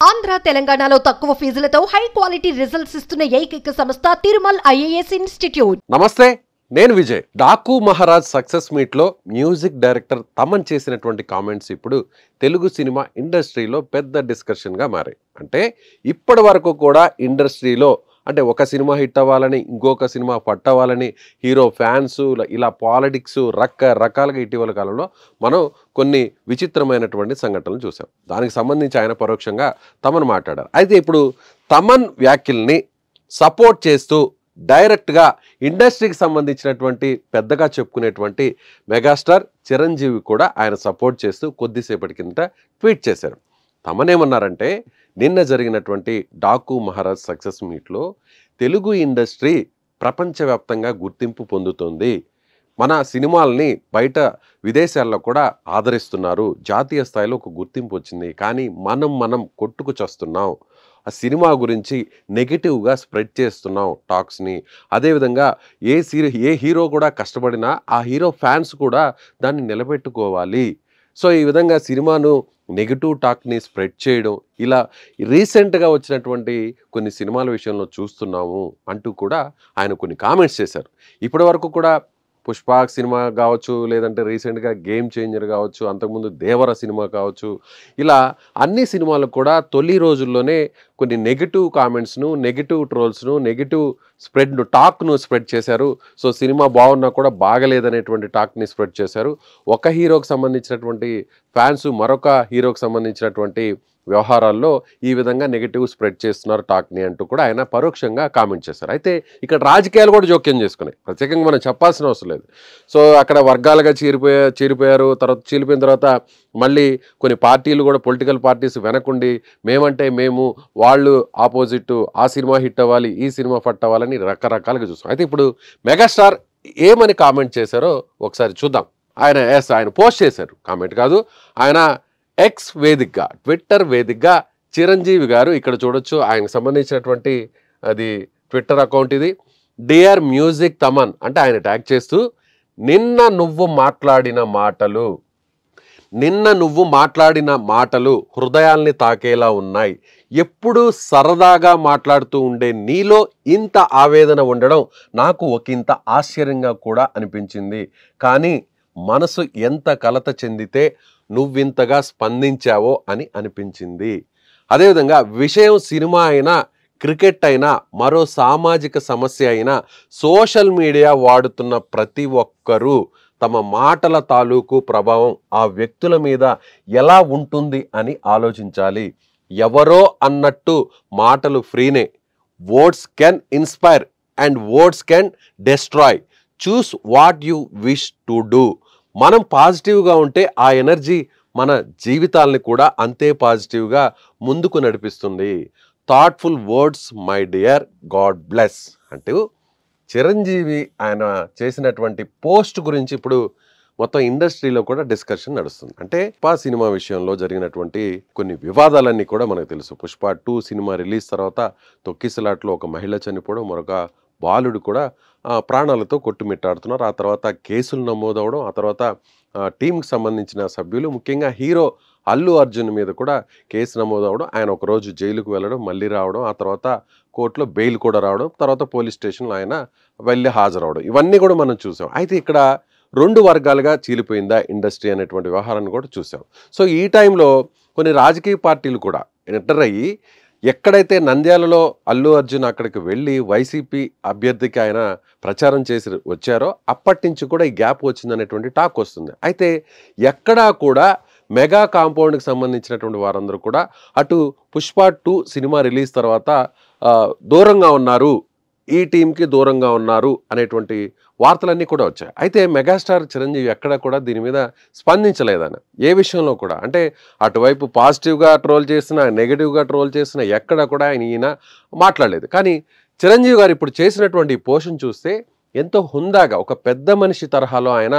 ఆంధ్ర తెలంగాణలో తక్కువ ఫీజులతో high quality results ఇస్తున్న ఏకైక సంస్థ తిరుమల్ ఐఏఎస్ ఇన్స్టిట్యూట్. నమస్తే, నేను విజయ్. డాకు మహారాజ్ సక్సెస్ మీట్ లో మ్యూజిక్ డైరెక్టర్ తమన్ చేసినటువంటి కామెంట్స్ ఇప్పుడు తెలుగు సినిమా ఇండస్ట్రీలో పెద్ద డిస్కషన్ గా మారాయి. అంటే ఇప్పటి వరకు కూడా ఇండస్ట్రీలో అంటే ఒక సినిమా హిట్ అవ్వాలని, ఇంకొక సినిమా పట్టవాలని హీరో ఫ్యాన్స్ ఇలా పాలిటిక్స్ రకరకాలుగా ఇటీవల కాలంలో మనం కొన్ని విచిత్రమైనటువంటి సంఘటనలు చూసాం. దానికి సంబంధించి ఆయన పరోక్షంగా తమన్ మాట్లాడారు. అయితే ఇప్పుడు తమన్ వ్యాఖ్యల్ని సపోర్ట్ చేస్తూ డైరెక్ట్గా ఇండస్ట్రీకి సంబంధించినటువంటి పెద్దగా చెప్పుకునేటువంటి మెగాస్టార్ చిరంజీవి కూడా ఆయన సపోర్ట్ చేస్తూ కొద్దిసేపటి కిందట ట్వీట్ చేశారు. తమనేమన్నారంటే, నిన్న జరిగినటువంటి డాకు మహారాజ్ సక్సెస్ మీట్లో తెలుగు ఇండస్ట్రీ ప్రపంచవ్యాప్తంగా గుర్తింపు పొందుతుంది. మన సినిమాల్ని బయట విదేశాల్లో కూడా ఆదరిస్తున్నారు. జాతీయ స్థాయిలో ఒక గుర్తింపు వచ్చింది. కానీ మనం కొట్టుకు చస్తున్నాం. ఆ సినిమా గురించి నెగిటివ్గా స్ప్రెడ్ చేస్తున్నాం టాక్స్ని. అదేవిధంగా ఏ హీరో కూడా కష్టపడినా ఆ హీరో ఫ్యాన్స్ కూడా దాన్ని నిలబెట్టుకోవాలి. సో ఈ విధంగా సినిమాను నెగిటివ్ టాక్ని స్ప్రెడ్ చేయడం, ఇలా రీసెంట్గా వచ్చినటువంటి కొన్ని సినిమాల విషయంలో చూస్తున్నాము అంటూ కూడా ఆయన కొన్ని కామెంట్స్ చేశారు. ఇప్పటి వరకు కూడా పుష్ప సినిమా కావచ్చు, లేదంటే రీసెంట్గా గేమ్ చేంజర్ కావచ్చు, అంతకుముందు దేవర సినిమా కావచ్చు, ఇలా అన్ని సినిమాలకు కూడా తొలి రోజుల్లోనే కొన్ని నెగిటివ్ కామెంట్స్ను, నెగిటివ్ ట్రోల్స్ను, నెగిటివ్ టాక్ను స్ప్రెడ్ చేశారు. సో సినిమా బాగున్నా కూడా బాగలేదనేటువంటి టాక్ని స్ప్రెడ్ చేశారు. ఒక హీరోకి సంబంధించినటువంటి ఫ్యాన్స్ మరొక హీరోకి సంబంధించినటువంటి వ్యవహారాల్లో ఈ విధంగా నెగిటివ్ స్ప్రెడ్ చేస్తున్నారు టాక్ని అంటూ కూడా ఆయన పరోక్షంగా కామెంట్ చేశారు. అయితే ఇక్కడ రాజకీయాలు కూడా జోక్యం చేసుకున్నాయి. ప్రత్యేకంగా మనం చెప్పాల్సిన అవసరం లేదు. సో అక్కడ వర్గాలుగా చీలిపోయారు. చీలిపోయిన తర్వాత మళ్ళీ కొన్ని పార్టీలు కూడా, పొలిటికల్ పార్టీస్ వెనకుండి మేమంటే మేము, వాళ్ళు ఆపోజిట్, ఆ సినిమా హిట్ అవ్వాలి, ఈ సినిమా ఫట్ అవ్వాలని రకరకాలుగా చూస్తాం. అయితే ఇప్పుడు మెగాస్టార్ ఏమని కామెంట్ చేశారో ఒకసారి చూద్దాం. ఆయన పోస్ట్ చేశారు, కామెంట్ కాదు, ఆయన ఎక్స్ వేదికగా, ట్విట్టర్ వేదికగా చిరంజీవి గారు ఇక్కడ చూడొచ్చు. ఆయనకు సంబంధించినటువంటి అది ట్విట్టర్ అకౌంట్ ఇది. డియర్ మ్యూజిక్ తమన్ అంటే ఆయన ట్యాగ్ చేస్తూ, నిన్న నువ్వు మాట్లాడిన మాటలు హృదయాల్ని తాకేలా ఉన్నాయి. ఎప్పుడూ సరదాగా మాట్లాడుతూ ఉండే నీలో ఇంత ఆవేదన ఉండడం నాకు ఒకంత ఆశ్చర్యంగా కూడా అనిపించింది. కానీ మనసు ఎంత కలత చెందితే నువ్వింతగా స్పందించావో అని అనిపించింది. అదేవిధంగా విషయం సినిమా అయినా, క్రికెట్ అయినా, మరో సామాజిక సమస్య అయినా, సోషల్ మీడియా వాడుతున్న ప్రతి ఒక్కరూ తమ మాటల తాలూకు ప్రభావం ఆ వ్యక్తుల మీద ఎలా ఉంటుంది అని ఆలోచించాలి. ఎవరో అన్నట్టు మాటలు ఫ్రీనే. Words can inspire and words can destroy. Choose what you wish to do. మనం పాజిటివ్గా ఉంటే ఆ ఎనర్జీ మన జీవితాలని కూడా అంతే పాజిటివ్గా ముందుకు నడిపిస్తుంది. Thoughtful words my dear, God bless అంటూ చిరంజీవి ఆయన చేసినటువంటి పోస్ట్ గురించి ఇప్పుడు మొత్తం ఇండస్ట్రీలో కూడా డిస్కషన్ నడుస్తుంది. అంటే పుష్ప సినిమా విషయంలో జరిగినటువంటి కొన్ని వివాదాలన్నీ కూడా మనకు తెలుసు. పుష్ప 2 సినిమా రిలీజ్ తర్వాత తొక్కిసలాట్లో ఒక మహిళ చనిపోవడం, మరొక బాలుడు కూడా ప్రాణాలతో కొట్టుమిట్టాడుతున్నారు. ఆ తర్వాత కేసులు నమోదవడం, ఆ తర్వాత టీంకి సంబంధించిన సభ్యులు, ముఖ్యంగా హీరో అల్లు అర్జున్ మీద కూడా కేసు నమోదవడం, ఆయన ఒకరోజు జైలుకు వెళ్ళడం, మళ్ళీ రావడం, ఆ తర్వాత కోర్టులో బెయిల్ కూడా రావడం, తర్వాత పోలీస్ స్టేషన్లో ఆయన వెళ్ళి హాజరవడం, ఇవన్నీ కూడా మనం చూసాం. అయితే ఇక్కడ 2 వర్గాలుగా చీలిపోయిందా ఇండస్ట్రీ అనేటువంటి వ్యవహారాన్ని కూడా చూసాం. సో ఈ టైంలో కొన్ని రాజకీయ పార్టీలు కూడా ఎంటర్ అయ్యి, ఎక్కడైతే నంద్యాలలో అల్లు అర్జున్ అక్కడికి వెళ్ళి వైసీపీ అభ్యర్థికి ఆయన ప్రచారం చేసి వచ్చారో అప్పటి నుంచి కూడా ఈ గ్యాప్ వచ్చిందనేటువంటి టాక్ వస్తుంది. అయితే ఎక్కడా కూడా మెగా కాంపౌండ్కి సంబంధించినటువంటి వారందరూ కూడా అటు పుష్ప 2 సినిమా రిలీజ్ తర్వాత దూరంగా ఉన్నారు, ఈ టీంకి దూరంగా ఉన్నారు అనేటువంటి వార్తలన్నీ కూడా వచ్చాయి. అయితే మెగాస్టార్ చిరంజీవి ఎక్కడ కూడా దీని మీద స్పందించలేదన్న ఏ విషయంలో కూడా. అంటే అటువైపు పాజిటివ్గా ట్రోల్ చేసిన, నెగిటివ్గా ట్రోల్ చేసిన ఎక్కడ కూడా ఈయన మాట్లాడలేదు. కానీ చిరంజీవి గారు ఇప్పుడు చేసినటువంటి పోషన్ చూస్తే ఎంతో హుందాగా ఒక పెద్ద మనిషి తరహాలో ఆయన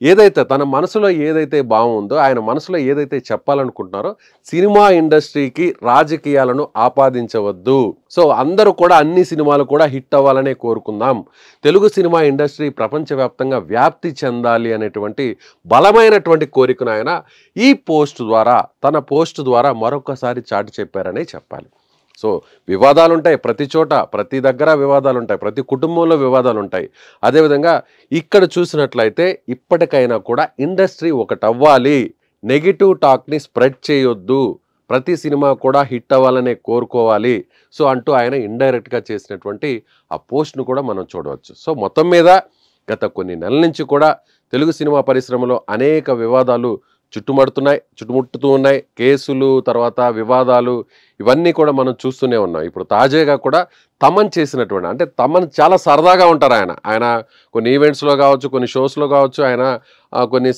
ఏదైతే తన మనసులో ఏదైతే బాగుందో, ఆయన మనసులో ఏదైతే చెప్పాలనుకుంటున్నారో, సినిమా ఇండస్ట్రీకి రాజకీయాలను ఆపాదించవద్దు. సో అందరూ కూడా అన్ని సినిమాలు కూడా హిట్ అవ్వాలనే కోరుకుందాం. తెలుగు సినిమా ఇండస్ట్రీ ప్రపంచవ్యాప్తంగా వ్యాప్తి చెందాలి అనేటువంటి బలమైనటువంటి కోరికను ఆయన ఈ పోస్ట్ ద్వారా, తన పోస్ట్ ద్వారా మరొకసారి చాటి చెప్పారనే చెప్పాలి. సో వివాదాలు ఉంటాయి ప్రతి చోట, ప్రతి దగ్గర వివాదాలు ఉంటాయి, ప్రతి కుటుంబంలో వివాదాలు ఉంటాయి. అదేవిధంగా ఇక్కడ చూసినట్లయితే ఇప్పటికైనా కూడా ఇండస్ట్రీ ఒకటి అవ్వాలి, నెగిటివ్ టాక్ని స్ప్రెడ్ చేయొద్దు, ప్రతి సినిమా కూడా హిట్ అవ్వాలనే కోరుకోవాలి. సో అంటూ ఆయన ఇండైరెక్ట్గా చేసినటువంటి ఆ పోస్ట్ను కూడా మనం చూడవచ్చు. సో మొత్తం మీద గత కొన్ని నెలల నుంచి కూడా తెలుగు సినిమా పరిశ్రమలో అనేక వివాదాలు చుట్టుముట్టుతూ ఉన్నాయి. కేసులు, తర్వాత వివాదాలు, ఇవన్నీ కూడా మనం చూస్తూనే ఉన్నాం. ఇప్పుడు తాజాగా కూడా తమన్ చేసినటువంటి, అంటే తమన్ చాలా సరదాగా ఉంటారు. ఆయన కొన్ని ఈవెంట్స్లో కావచ్చు, కొన్ని షోస్లో కావచ్చు, ఆయన కొన్ని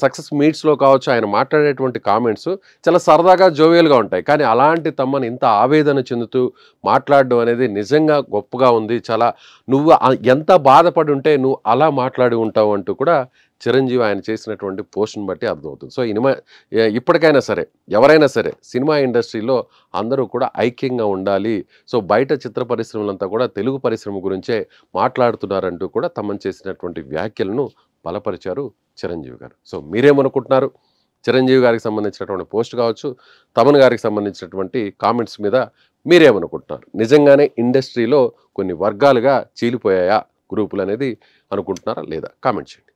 సక్సెస్ మీట్స్లో కావచ్చు, ఆయన మాట్లాడేటువంటి కామెంట్స్ చాలా సరదాగా జోవియల్గా ఉంటాయి. కానీ అలాంటి తమన్ ఇంత ఆవేదన చెందుతూ మాట్లాడడం అనేది నిజంగా గొప్పగా ఉంది. చాలా నువ్వు ఎంత బాధపడి ఉంటే నువ్వు అలా మాట్లాడి ఉంటావు అంటూ కూడా చిరంజీవి ఆయన చేసినటువంటి పోస్ట్ని బట్టి అర్థమవుతుంది. సో ఇప్పటికైనా సరే, ఎవరైనా సరే సినిమా ఇండస్ట్రీలో అందరూ కూడా ఐక్యంగా ఉండాలి. సో బయట చిత్ర పరిశ్రమలంతా కూడా తెలుగు పరిశ్రమ గురించే మాట్లాడుతున్నారంటూ కూడా తమన్ చేసినటువంటి వ్యాఖ్యలను బలపరిచారు చిరంజీవి గారు. సో మీరేమనుకుంటున్నారు? చిరంజీవి గారికి సంబంధించినటువంటి పోస్ట్ కావచ్చు, తమన్ గారికి సంబంధించినటువంటి కామెంట్స్ మీద మీరేమనుకుంటున్నారు? నిజంగానే ఇండస్ట్రీలో కొన్ని వర్గాలుగా చీలిపోయాయా గ్రూపులు అనేది అనుకుంటున్నారా లేదా? కామెంట్ చేయండి.